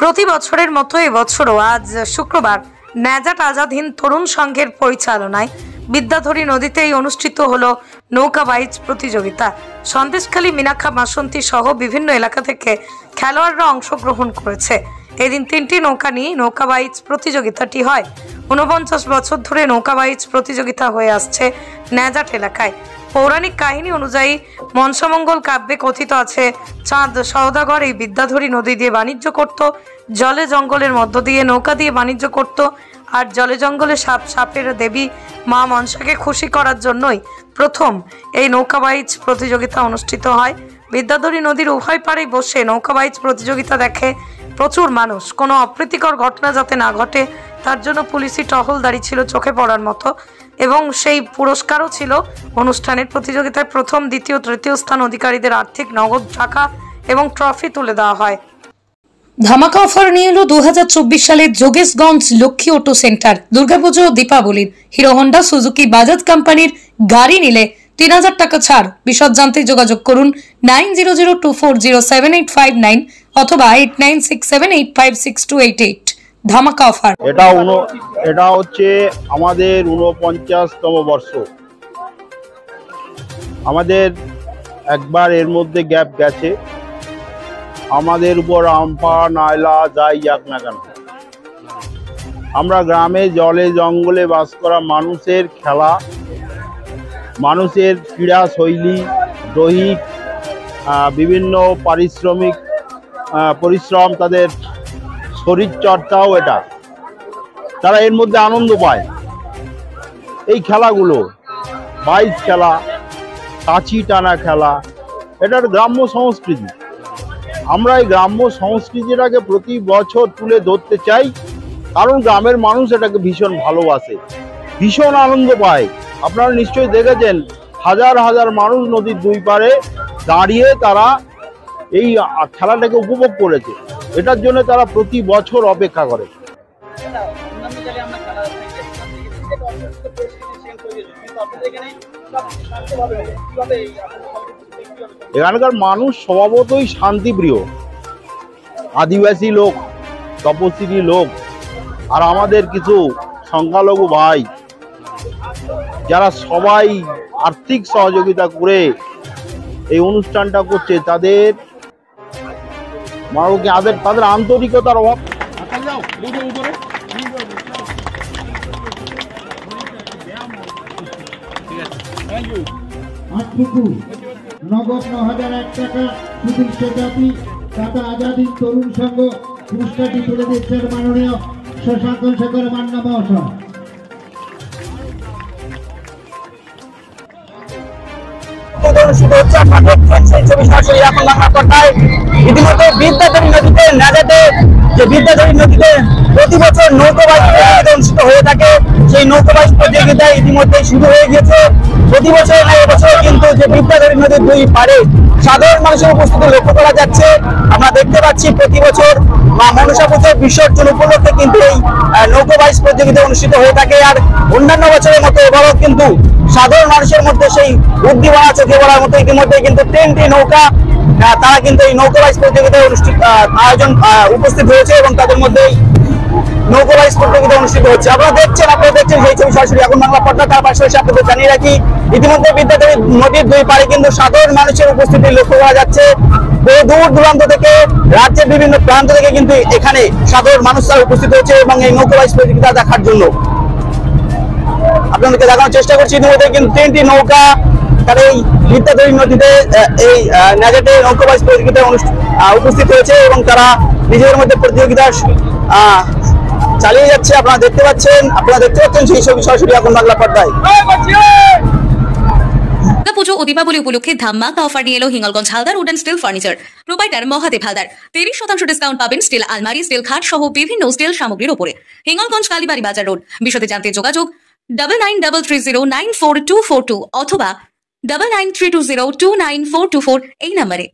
প্রতি বছরের মতো এবছরও আজ শুক্রবার ন্যাজাট আজাদ হিন্দ তরুণ সংঘের পরিচালনায় বিদ্যাধরী নদীতেই অনুষ্ঠিত হলো নৌকা বাইচ প্রতিযোগিতা। সন্দেশখালী, মিনাখা, বাসন্তী সহ বিভিন্ন এলাকা থেকে খেলোয়াড়রা অংশগ্রহণ করেছে। এদিন 3টি নৌকা নিয়ে নৌকা বাইচ প্রতিযোগিতাটি হয়। 49 বছর ধরে নৌকা বাইচ প্রতিযোগিতা হয়ে আসছে ন্যাজাট এলাকায়। পৌরাণিক কাহিনী অনুযায়ী মনসামঙ্গল কাব্যে কথিত আছে, চাঁদ সওদাগর এই বিদ্যাধরী নদী দিয়ে বাণিজ্য করত, জলে জঙ্গলের মধ্য দিয়ে নৌকা দিয়ে বাণিজ্য করত, আর জলে জঙ্গলে সাপের দেবী মা মনসাকে খুশি করার জন্যই প্রথম এই নৌকা বাইচ প্রতিযোগিতা অনুষ্ঠিত হয়। বিদ্যাধরী নদীর উভয় পাড়েই বসে নৌকা বাইচ প্রতিযোগিতা দেখে প্রচুর মানুষ। কোনো অপ্রীতিকর ঘটনা যাতে না ঘটে তার জন্য পুলিশি টহলদারি ছিল চোখে পড়ার মতো, এবং সেই পুরস্কারও ছিল অনুষ্ঠানের। প্রতিযোগিতায় প্রথম, দ্বিতীয়, তৃতীয় স্থান অধিকারীদের আর্থিক নগদ টাকা এবং ট্রফি তুলে দেওয়া হয়। ধামাকা অফার নিয়ে এলো 2024 সালের যোগেশগঞ্জ লক্ষ্মী অটো সেন্টার। দুর্গাপুজো ও দীপাবলির হিরো হন্ডা, সুজুকি, বাজাজ কোম্পানির গাড়ি নিলে 3000 টাকা ছাড়। বিশদ জানতে যোগাযোগ করুন 9002407859 অথবা 8967856288। ধামাকা অফার। এটা হচ্ছে আমাদের 49তম বর্ষ। আমাদের একবার এর মধ্যে গ্যাপ গেছে, আমাদের উপর আমফান আয়লা যাই যাক না কেন, আমরা গ্রামে জলে জঙ্গলে বাস করা মানুষের খেলা, মানুষের ক্রীড়া শৈলী, দৈহিক বিভিন্ন পারিশ্রমিক পরিশ্রম, তাদের শরীরচর্চাও, এটা তারা এর মধ্যে আনন্দ পায়। এই খেলাগুলো বাইচ খেলা, কাঁচি টানা খেলা, এটার গ্রাম্য সংস্কৃতি। আমরা এই গ্রাম্য সংস্কৃতিটাকে প্রতি বছর তুলে ধরতে চাই, কারণ গ্রামের মানুষ এটাকে ভীষণ ভালোবাসে, ভীষণ আনন্দ পায়। আপনারা নিশ্চয়ই দেখেছেন হাজার হাজার মানুষ নদীর দুই পারে দাঁড়িয়ে তারা এই খেলাটাকে উপভোগ করেছে। এটার জন্য তারা প্রতি বছর অপেক্ষা করে। এখানকার মানুষ স্বভাবতই শান্তিপ্রিয়, আদিবাসী লোক, তপশিলি লোক, আর আমাদের কিছু সংখ্যালঘু ভাই যারা সবাই আর্থিক সহযোগিতা করে এই অনুষ্ঠানটা করছে, তাদের আন্তরিকতার অভাব। নগদ 9001 টাকা সুদৃশ্য জাতি টাকা আজাদি তরুণ সংঘ পুরস্কারটি তুলে দিচ্ছেন মাননীয় শশাঙ্ক শেখর মান্না মহাশয়। ইতিমধ্যে বিদ্যাধরী নদীতে ন্যাজাটে যে বিদ্যাধরী নদীতে প্রতি বছর নৌকা বাইচ প্রতিযোগিতা অনুষ্ঠিত হয়ে থাকে, সেই নৌকা বাইচ প্রতিযোগিতায় ইতিমধ্যে শুরু হয়ে গেছে। প্রতি বছর না এবছর কিন্তু যে বিদ্যাধরী নদীর দুই পাড়ে সাধারণ মানুষের উপস্থিতি লক্ষ্য করা যাচ্ছে। আমরা দেখতে পাচ্ছি প্রতি বছর মা মনসা পুজোর বিসর্জন উপলক্ষে কিন্তু এই নৌকা বাইচ প্রতিযোগিতা অনুষ্ঠিত হয়ে থাকে। আর অন্যান্য বছরের মতো এবারও কিন্তু সাধারণ মানুষের মধ্যে সেই উদ্দীপনা চোখে পড়ার মতো ইতিমধ্যে কিন্তু 3টি নৌকা তারা কিন্তু এই নৌকা বাইচ প্রতিযোগিতায় উপস্থিত হয়েছে, এবং তাদের মধ্যে নৌকা বাইচ প্রতিযোগিতা অনুষ্ঠিত হচ্ছে। আপনারা দেখছেন সেই ছবি সরাসরি এখন বাংলা পর্দা। তার পাশাপাশি আপনাদের জানিয়ে রাখি, ইতিমধ্যে বিদ্যাধরী নদীর দুই পাড়ে কিন্তু সাধারণ মানুষের উপস্থিতি লক্ষ্য করা যাচ্ছে। বহু দূর দূরান্ত থেকে, রাজ্যের বিভিন্ন প্রান্ত থেকে কিন্তু এখানে সাধারণ মানুষরা উপস্থিত হচ্ছে এবং এই নৌকা বাইচ প্রতিযোগিতা দেখার জন্য আপনাদেরকে দেখানোর চেষ্টা করছি। ইতিমধ্যে কিন্তু 3টি নৌকা তার এই বিদ্যাধরী নদীতে এই ন্যাজাটে নৌকা বাইচ প্রতিযোগিতায় উপস্থিত হয়েছে এবং তারা নিজেদের মধ্যে প্রতিযোগিতা চালিয়ে যাচ্ছে। আপনারা দেখতে পাচ্ছেন সেই ছবি সরাসরি এখন বাংলা পর্দায়। পুজো ও দীপাবলি উপলক্ষে ধামাকা অফার নিয়ে এলো Hingalganj Haldar wood and steel furniture provider Mahadev Haldar. 30% discount পাবেন স্টিল আলমারি, স্টিল খাট সহ বিভিন্ন স্টিল সামগ্রীর উপরে। হিঙ্গলগঞ্জ কালীবাড়ি বাজার রোড। বিশদে জানতে যোগাযোগ 9933094242 অথবা 9932029424 এই নম্বরে।